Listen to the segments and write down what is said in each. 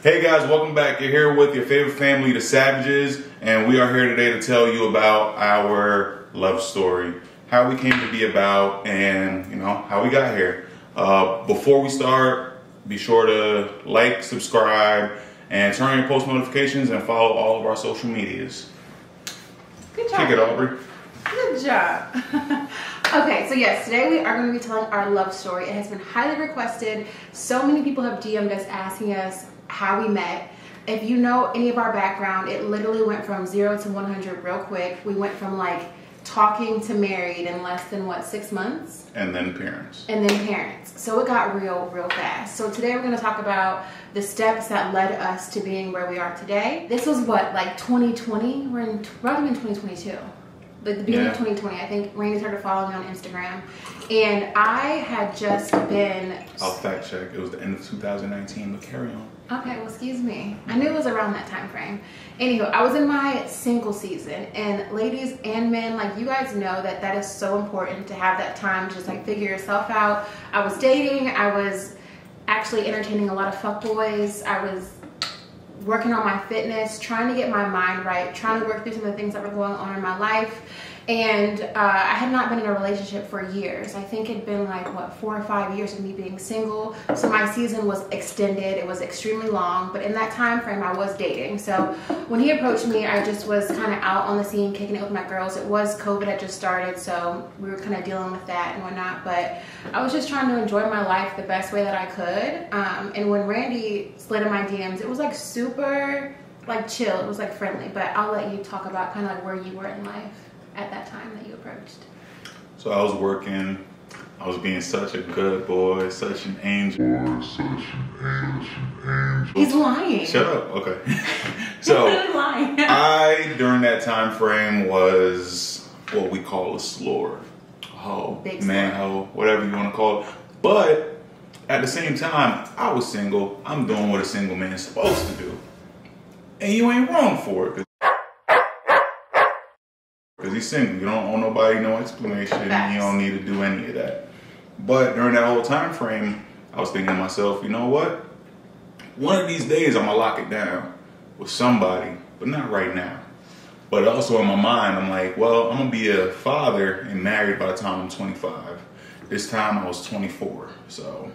Hey guys, welcome back. You're here with your favorite family, the Savages, and we are here today to tell you about our love story, how we came to be about, and how we got here. Before we start, be sure to like, subscribe, and turn on your post notifications and follow all of our social medias. Good job. Kick it, Aubrey. Good job. Okay, so yes, today we are going to be telling our love story. It has been highly requested. So many people have DM'd us asking us how we met. If you know any of our background, it literally went from 0 to 100 real quick. We went from like talking to married in less than what, 6 months? And then parents. So it got real fast. So today we're going to talk about the steps that led us to being where we are today. This was what, like 2020? We're probably in 2022. Like the beginning of 2020, I think Randy started following me on Instagram, and I had just been... I'll fact check. It was the end of 2019, but carry on. Okay, well, excuse me. I knew it was around that time frame. Anywho, I was in my single season, and ladies and men, like, you guys know that is so important to have that time to just like figure yourself out. I was dating. I was actually entertaining a lot of fuckboys. I was working on my fitness, trying to get my mind right, trying to work through some of the things that were going on in my life. And I had not been in a relationship for years. I think it'd been like, what, 4 or 5 years of me being single. So my season was extended. It was extremely long. But in that time frame, I was dating. So when he approached me, I just was kind of out on the scene, kicking it with my girls. It was COVID had just started, so we were kind of dealing with that and whatnot. But I was just trying to enjoy my life the best way that I could. And when Randy slid in my DMs, it was like super like chill. It was like friendly. But I'll let you talk about kind of like where you were in life at that time that you approached. So I was working. I was being such a good boy, such an angel. He's lying. Shut up. Okay. So He's lying. I, during that time frame, was what we call a slore, hoe, Big man, hoe, whatever you want to call it. But at the same time, I was single. I'm doing what a single man is supposed to do, and you ain't wrong for it. Because he's single. You don't owe nobody no explanation. Facts. You don't need to do any of that. But during that whole time frame, I was thinking to myself, you know what? One of these days, I'm going to lock it down with somebody, but not right now. But also in my mind, I'm like, well, I'm going to be a father and married by the time I'm 25. This time I was 24. So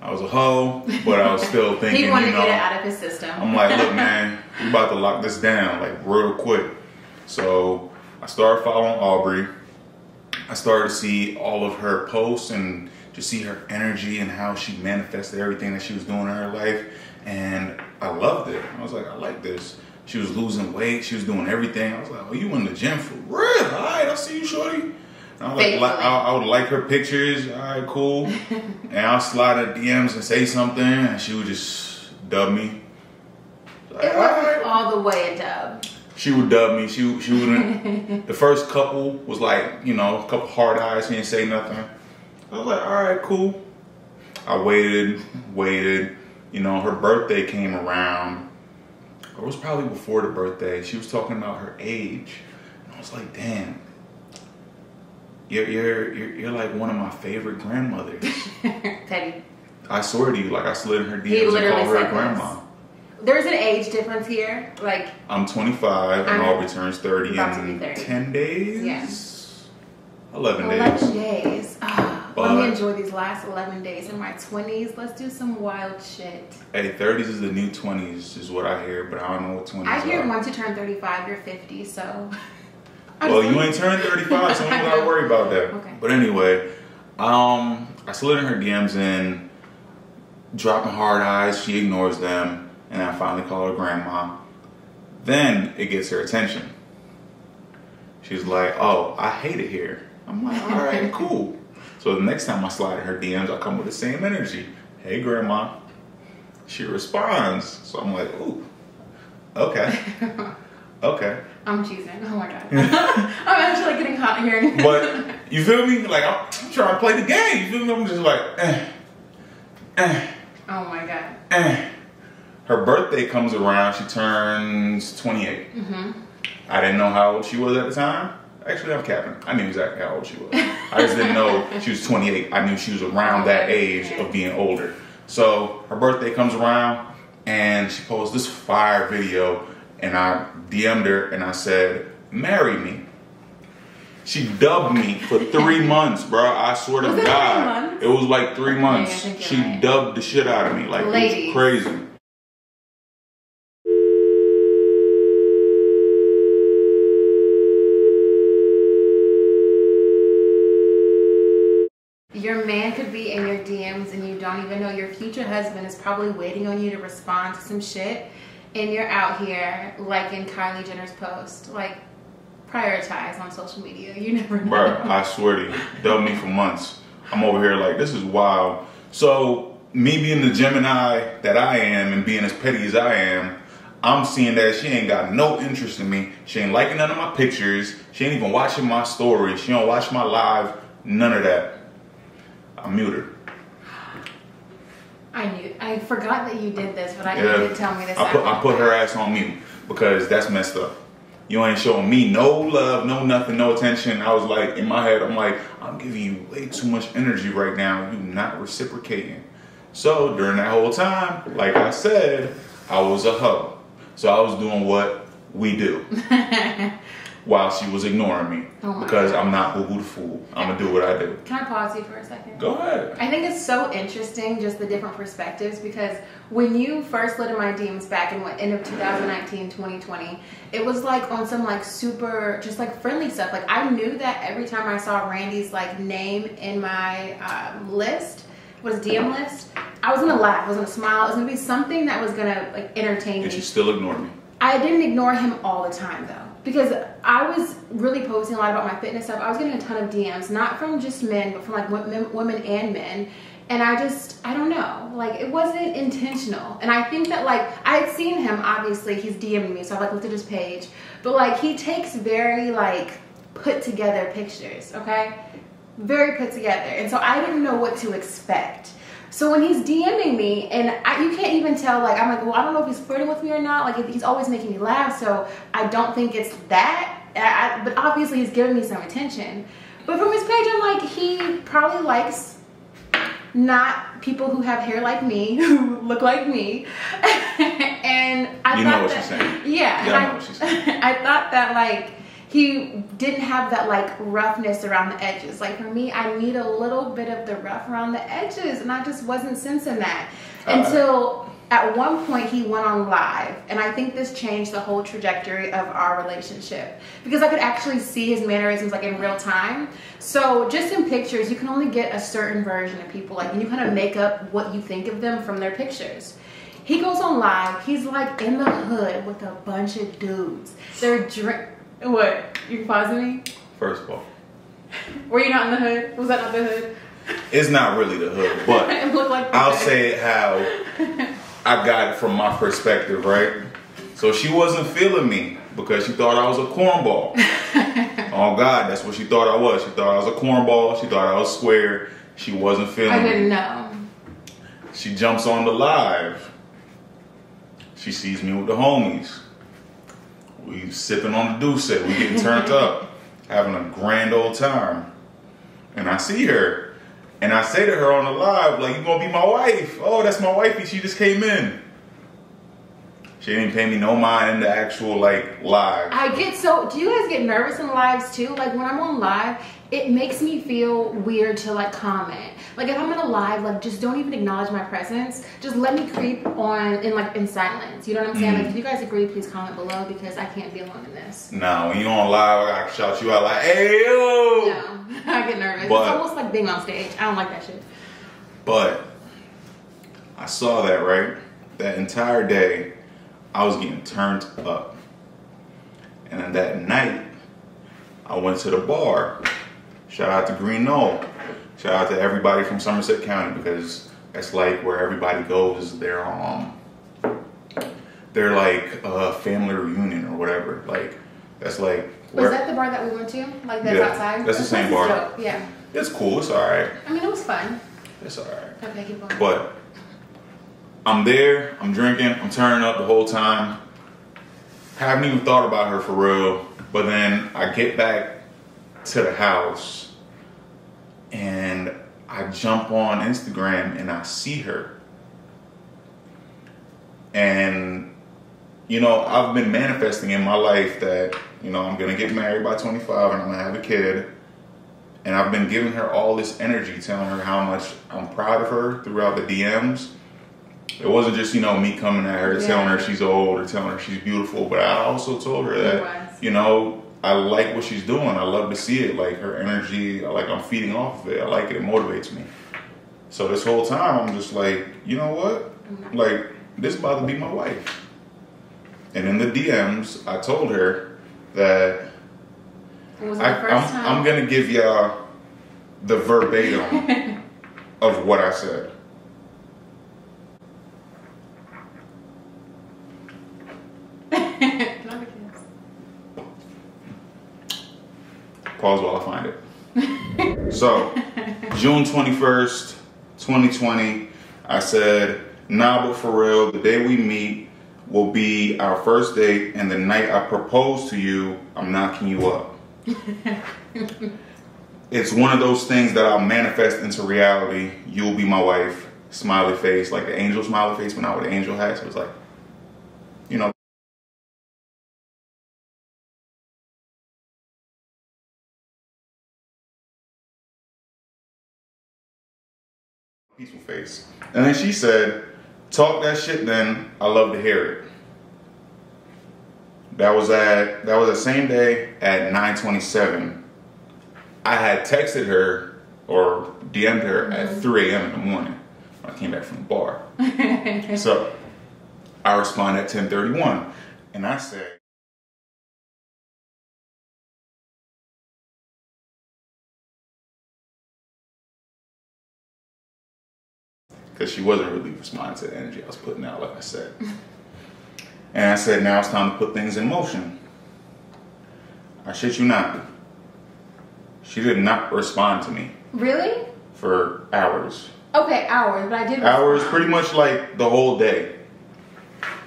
I was a hoe, but I was still thinking, he wanted to get it out of his system. I'm like, look, man, we about to lock this down, like, real quick. So I started following Aubrey. I started to see all of her posts and just see her energy and how she manifested everything that she was doing in her life. And I loved it. I was like, I like this. She was losing weight. She was doing everything. I was like, oh, you in the gym for real? All right, I see you, shorty. And I, was like, I would like her pictures. All right, cool. And I'll slide her DMs and say something, and she would just dub me. Like, it wasn't all the way a dub. She would dub me. She wouldn't. The first couple was like, a couple hard eyes. She didn't say nothing. I was like, all right, cool. I waited. Her birthday came around. It was probably before the birthday. She was talking about her age. And I was like, damn. You're like one of my favorite grandmothers. Petty. I swear to you, like I slid in her DMs and called her a grandma. There's an age difference here. Like, I'm 25 and Aubrey turns 30 in 10 days? Yes. 11 days. 11 days. Oh, let me enjoy these last 11 days in my 20s. Let's do some wild shit. Hey, 30s is the new 20s is what I hear, but I don't know what 20s are. I hear once you turn 35, you're 50, so... Well, you ain't turned 35, so you ain't gotta worry about that. Okay. But anyway, I slid in her DMs and dropping hard eyes. She ignores them. And I finally call her grandma. Then it gets her attention. She's like, oh, I hate it here. I'm like, all right, cool. So the next time I slide in her DMs, I come with the same energy. Hey, grandma. She responds. So I'm like, ooh, okay. Okay. I'm cheesing. Oh my God. I'm actually getting hot here. But you feel me? Like, I'm trying to play the game. You feel me? I'm just like, Oh my God. Her birthday comes around. She turns 28. Mm-hmm. I didn't know how old she was at the time. Actually, I'm capping. I knew exactly how old she was. I just didn't know she was 28. I knew she was around that age of being older. So her birthday comes around. and she posted this fire video, and I DM'd her and I said, "Marry me." She dubbed me for 3 months, bro. I swear to God, it was like 3 months. Okay, she dubbed the shit out of me, like it was crazy. Your man could be in your DMs and you don't even know. Your future husband is probably waiting on you to respond to some shit, and you're out here liking Kylie Jenner's post. Like, prioritize on social media. You never know. Bro, I swear to you, dubbed me for months. I'm over here like, this is wild. So, me being the Gemini that I am and being as petty as I am, I'm seeing that she ain't got no interest in me. She ain't liking none of my pictures. She ain't even watching my stories. She don't watch my live. None of that. I mute her. I forgot that you did this, but you did tell me this. I put her ass on mute because that's messed up. You ain't showing me no love, no nothing, no attention. I was like, in my head, I'm like, I'm giving you way too much energy right now. You not reciprocating. So during that whole time, like I said, I was a hoe. So I was doing what we do while she was ignoring me because God. I'm not boo-boo the fool. I'm going to do what I do. Can I pause you for a second? Go ahead. I think it's so interesting, just the different perspectives, because when you first slid in my DMs back in end of 2019, 2020, it was like on some like super, just like friendly stuff. Like I knew that every time I saw Randy's like name in my list, was DM list, I was gonna laugh, I was gonna smile, it was gonna be something that was gonna like entertain me. Did you still ignore me? I didn't ignore him all the time though, because I was really posting a lot about my fitness stuff. I was getting a ton of DMs, not from just men, but from like women and men. And I don't know, like it wasn't intentional. And I think that like, I had seen him, obviously he's DMing me, so I like looked at his page, but like he takes very like put together pictures, okay? Very put together. And so I didn't know what to expect. So when he's DMing me, and you can't even tell, like, I'm like, well, I don't know if he's flirting with me or not. Like, he's always making me laugh, so I don't think it's that. But obviously, he's giving me some attention. But from his page, I'm like, he probably likes not people who have hair like me, who look like me. And I thought know what she's saying. Yeah. I know what she's saying. I thought that, like, he didn't have that like roughness around the edges. Like for me, I need a little bit of the rough around the edges, and I just wasn't sensing that until at one point he went on live, and I think this changed the whole trajectory of our relationship because I could actually see his mannerisms like in real time. So just in pictures, you can only get a certain version of people, like, and you kind of make up what you think of them from their pictures. He goes on live, he's like in the hood with a bunch of dudes. They're What? You pausing me? First of all, were you not in the hood? Was that not the hood? It's not really the hood, but it looked like I'll say how I got it from my perspective, right? So she wasn't feeling me because she thought I was a cornball. Oh God, that's what she thought I was. She thought I was a cornball. She thought I was square. She wasn't feeling me. I didn't know. She jumps on the live. She sees me with the homies. We sipping on the deuce, we getting turned up, having a grand old time. And I see her, and I say to her on the live, like, you gonna be my wife? Oh, that's my wifey, she just came in. She didn't pay me no mind in the actual, like, live. Do you guys get nervous in lives too? Like, when I'm on live, it makes me feel weird to, like, comment. Like, if I'm in a live, like, just don't even acknowledge my presence. Just let me creep on in silence. You know what I'm saying? Like, if you guys agree, please comment below because I can't be alone in this. No, when you on live, I gotta shout you out like, hey, yo! No, I get nervous. It's almost like being on stage. I don't like that shit. But I saw that, right? That entire day, I was getting turned up. And then that night, I went to the bar. Shout out to Green Knoll. Shout out to everybody from Somerset County because that's like where everybody goes. They're like a family reunion or whatever. Like that's like. Was that the bar that we went to? Like that's outside? That's the same bar. Dope. Yeah. It's cool. It's alright. I mean, it was fun. It's alright. Okay, keep going. But I'm there. I'm drinking. I'm turning up the whole time. Haven't even thought about her for real. But then I get back to the house. And I jump on Instagram and I see her. And, you know, I've been manifesting in my life that, you know, I'm going to get married by 25 and I'm going to have a kid. And I've been giving her all this energy, telling her how much I'm proud of her throughout the DMs. It wasn't just, you know, me coming at her, telling her she's old or telling her she's beautiful, but I also told her that, you know, I like what she's doing. I love to see it, like her energy, like I'm feeding off of it. I like it. It motivates me. So this whole time, I'm just like, you know what? Like, this is about to be my wife. And in the DMs, I told her that I'm going to give y'all the verbatim of what I said. Pause while I find it. So, June 21st, 2020, I said, nah, but for real, the day we meet will be our first date, and the night I propose to you, I'm knocking you up. It's one of those things that I'll manifest into reality. You'll be my wife. Smiley face, like the angel smiley face, but not with the angel hat. So it was like, you know, peaceful face. And then she said, talk that shit then, I love to hear it. That was the same day at 9:27. I had texted her or DM'd her at 3 a.m. in the morning when I came back from the bar. So I responded at 10:31 and I said, because she wasn't really responding to the energy I was putting out, like I said. And I said, now it's time to put things in motion. I shit you not. She did not respond to me. Really? For hours. Okay, hours, but I did respond. Hours, pretty much like the whole day.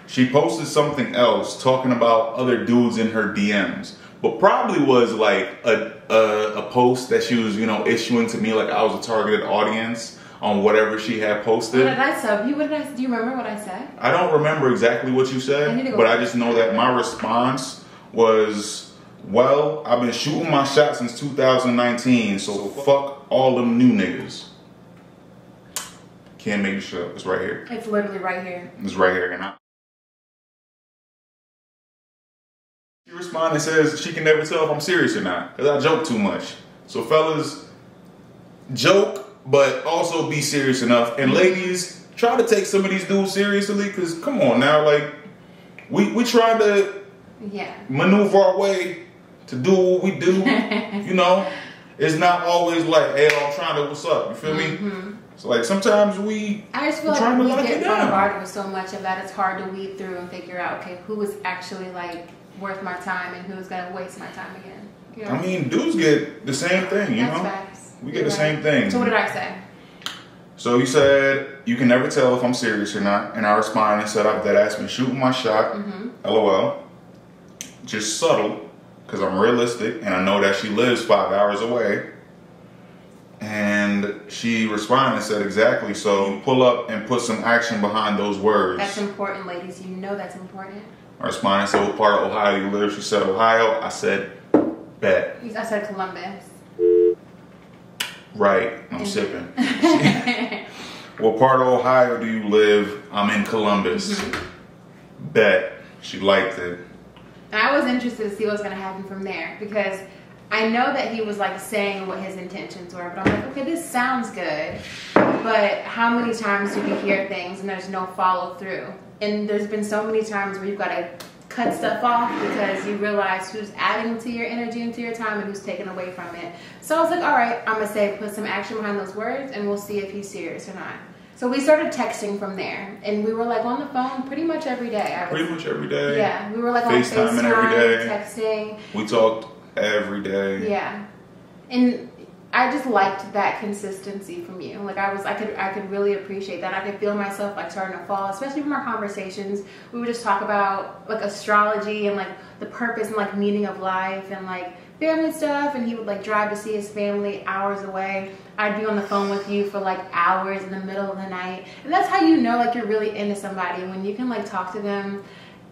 She posted something else talking about other dudes in her DMs. But probably was like a post that she was, you know, issuing to me like I was a targeted audience on whatever she had posted. What did I sub you? Do you remember what I said? I don't remember exactly what you said, but I just know that my response was, well, I've been shooting my shot since 2019, so fuck all them new niggas. Can't make this shit up. It's right here. It's literally right here. It's right here. And she responds and says she can never tell if I'm serious or not, because I joke too much. So fellas, joke, but also be serious enough. And ladies, try to take some of these dudes seriously, because come on now, like, we try to maneuver our way to do what we do. You know, it's not always like, hey, I'm trying to, what's up? You feel me? So like sometimes I just feel like we get bombarded with so much of that, it's hard to weed through and figure out, okay, who is actually like worth my time and who's gonna waste my time again. You know? I mean, dudes get the same thing, you know? Facts. We get the same thing. So what did I say? So you said, you can never tell if I'm serious or not. And I responded and said, I've dead ass been shooting my shot. LOL. Just subtle, because I'm realistic and I know that she lives 5 hours away. And she responded and said, exactly. So pull up and put some action behind those words. That's important, ladies. You know that's important. I responded and said, what part of Ohio you live? She said, Ohio. I said, bet. I said Columbus. Right, I'm sipping. What part of Ohio do you live? I'm in Columbus. Bet. She liked it. And I was interested to see what's going to happen from there, because I know that he was like saying what his intentions were, but I'm like, okay, this sounds good, but how many times do we hear things and there's no follow through? And there's been so many times where you've got to cut stuff off because you realize who's adding to your energy and to your time and who's taking away from it. So I was like, all right, I'm gonna say put some action behind those words and we'll see if he's serious or not. So we started texting from there, and we were like on the phone pretty much every day. Pretty much every day. Yeah, we were like on FaceTime every day. texting. We talked every day. Yeah, and I just liked that consistency from you. Like I could really appreciate that. I could feel myself like starting to fall, especially from our conversations. We would just talk about like astrology and like the purpose and like meaning of life and like family stuff, and he would like drive to see his family hours away. I'd be on the phone with you for like hours in the middle of the night. And that's how you know like you're really into somebody, when you can like talk to them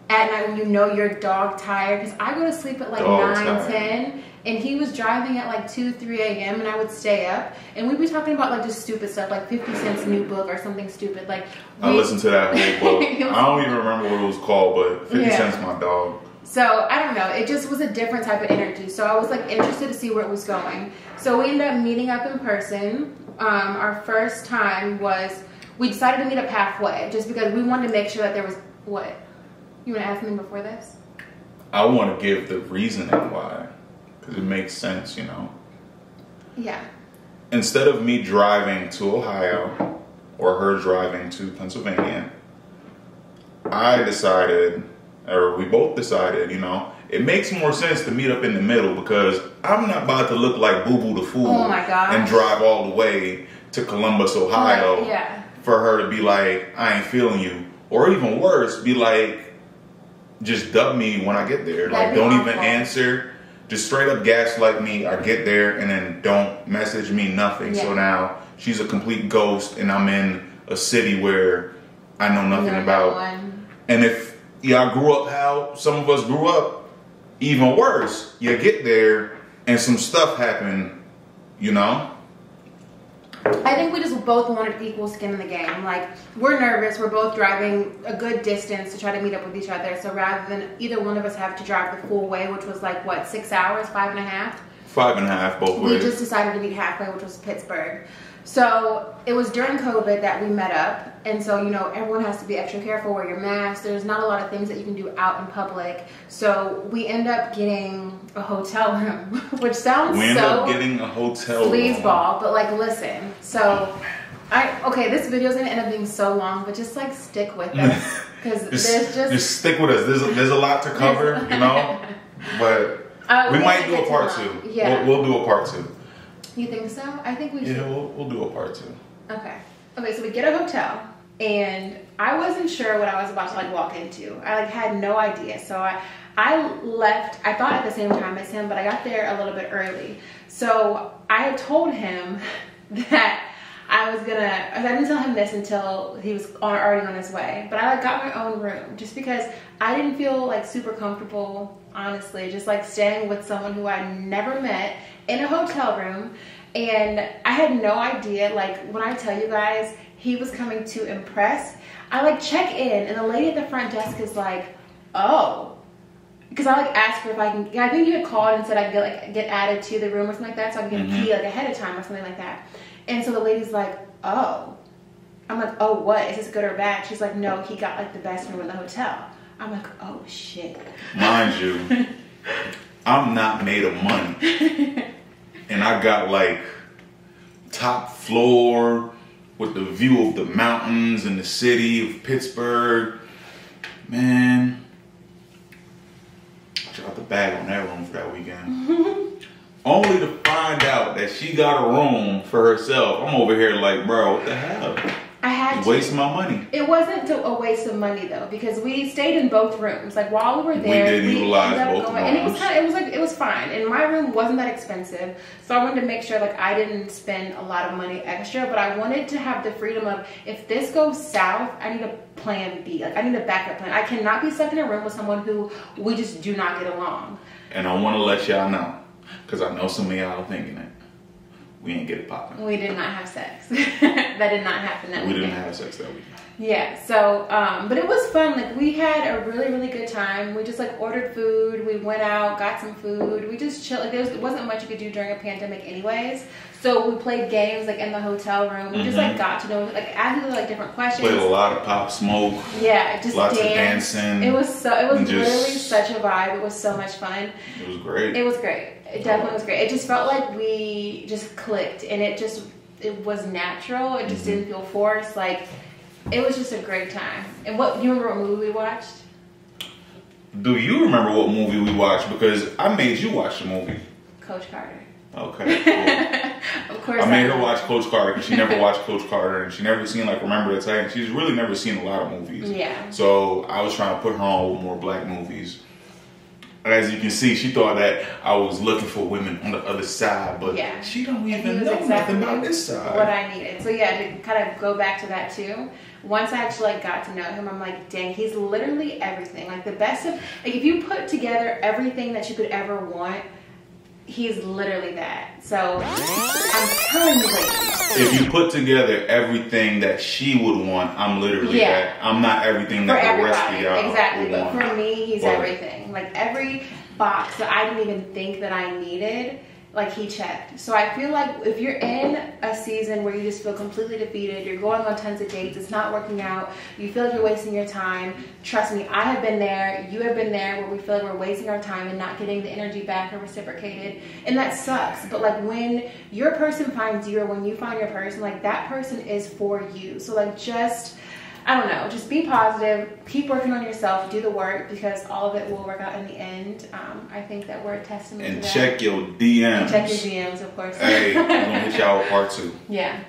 at night when you know you're dog tired. Because I go to sleep at like 9, 10, and he was driving at like 2, 3 a.m. and I would stay up and we'd be talking about like just stupid stuff, like 50 Cent's new book or something stupid. Like I listened to that whole book. I don't even remember what it was called, but 50 Cent's my dog. So I don't know, it just was a different type of energy. So I was like interested to see where it was going. So we ended up meeting up in person. Our first time was, we decided to meet up halfway just because we wanted to make sure that there was, what? You want to ask me before this? I want to give the reasoning why, because it makes sense, you know? Yeah. Instead of me driving to Ohio or her driving to Pennsylvania, I decided, or we both decided, you know, it makes more sense to meet up in the middle, because I'm not about to look like Boo Boo the Fool and drive all the way to Columbus, Ohio, for her to be like, I ain't feeling you. Or even worse, be like, just dub me when I get there. Like, don't even answer. Just straight up gaslight me. I get there and then don't message me, nothing. So now she's a complete ghost and I'm in a city where I know nothing about. And if y'all grew up how some of us grew up, even worse. You get there and some stuff happened, you know? I think we just both wanted equal skin in the game. Like, we're nervous. We're both driving a good distance to try to meet up with each other. So rather than either one of us have to drive the full way, which was like, what, 6 hours, 5.5? 5.5 both ways. We just decided to meet halfway, which was Pittsburgh. So it was during COVID that we met up. And so, you know, everyone has to be extra careful, wear your mask. There's not a lot of things that you can do out in public. So we end up getting a hotel room, which sounds we end up getting a hotel room. Sleazeball, but like, listen. So, okay, this video's gonna end up being so long, but just like stick with us. Because there's just stick with us. There's a lot to cover, you know? But we might do a part 2. Yeah. We'll do a part 2. You think so? I think we should. Yeah, we'll do a part 2. Okay. Okay, so we get a hotel, and I wasn't sure what I was about to like walk into. I like had no idea. So I left, I thought at the same time as him, but I got there a little bit early. So I had told him that I didn't tell him this until he was already on his way, but I like got my own room just because I didn't feel like super comfortable, honestly, just like staying with someone who I never met in a hotel room. And I had no idea, like when I tell you guys he was coming to impress, I like check in and the lady at the front desk is like, oh, because I like asked her if I can, I think you had called and said I could get added to the room or something like that, so I can get a key like ahead of time or something like that. And so the lady's like, oh. I'm like, oh, what? Is this good or bad? She's like, no, he got like the best room in the hotel. I'm like, oh shit. Mind you, I'm not made of money. And I got like top floor with the view of the mountains and the city of Pittsburgh. Man, I dropped the bag on that room for that weekend. Only to find out that she got a room for herself. I'm over here like, bro, what the hell? I had to waste my money. It wasn't a waste of money though, because we stayed in both rooms. Like while we were there, we did utilize both rooms, and it was fine. And my room wasn't that expensive, so I wanted to make sure like I didn't spend a lot of money extra. But I wanted to have the freedom of, if this goes south, I need a plan B. Like I need a backup plan. I cannot be stuck in a room with someone who we just do not get along. And I want to let y'all know, because I know some of y'all are thinking it. We ain't get it popping. We did not have sex. That did not happen that weekend. We didn't have sex that weekend. Yeah, so, but it was fun. Like, we had a really, really good time. We just, like, ordered food. We went out, got some food. We just chilled. Like, there wasn't much you could do during a pandemic anyways. So we played games, like, in the hotel room. We just, like, got to know, like, asked, like, different questions. Played a lot of Pop Smoke. Yeah, just lots of dancing. It was literally such a vibe. It was so much fun. It was great. It was great. It definitely was great. It just felt like we just clicked, and it was natural. It just didn't feel forced. Like, it was just a great time. And you remember what movie we watched? Do you remember what movie we watched? Because I made you watch the movie. Coach Carter. Okay, cool. Of course. I made her watch Coach Carter because she never watched Coach Carter, and she never seen like Remember the Titans. She's really never seen a lot of movies. Yeah. So I was trying to put her on with more black movies. as you can see, she thought that I was looking for women on the other side, but she don't even know nothing about this side. What I needed. So yeah, to kind of go back to that too. Once I actually like got to know him, I'm like, dang, he's literally everything. Like the best of, like if you put together everything that you could ever want, he's literally that. So I'm telling you, ladies. If you put together everything that she would want, I'm literally that. I'm not everything that the rest of y'all exactly. would But want. for me, he's everything. Like every box that I didn't even think that I needed, like he checked. So I feel like if you're in a season where you just feel completely defeated, you're going on tons of dates, it's not working out, you feel like you're wasting your time, trust me, I have been there, you have been there, where we feel like we're wasting our time and not getting the energy back or reciprocated, and that sucks. But like when your person finds you, or when you find your person, like that person is for you. So like just, I don't know, just be positive, keep working on yourself, do the work, because all of it will work out in the end. I think that we're a testament to that. And check your DMs. And check your DMs, of course. Hey, I'm gonna hit y'all with part 2. Yeah.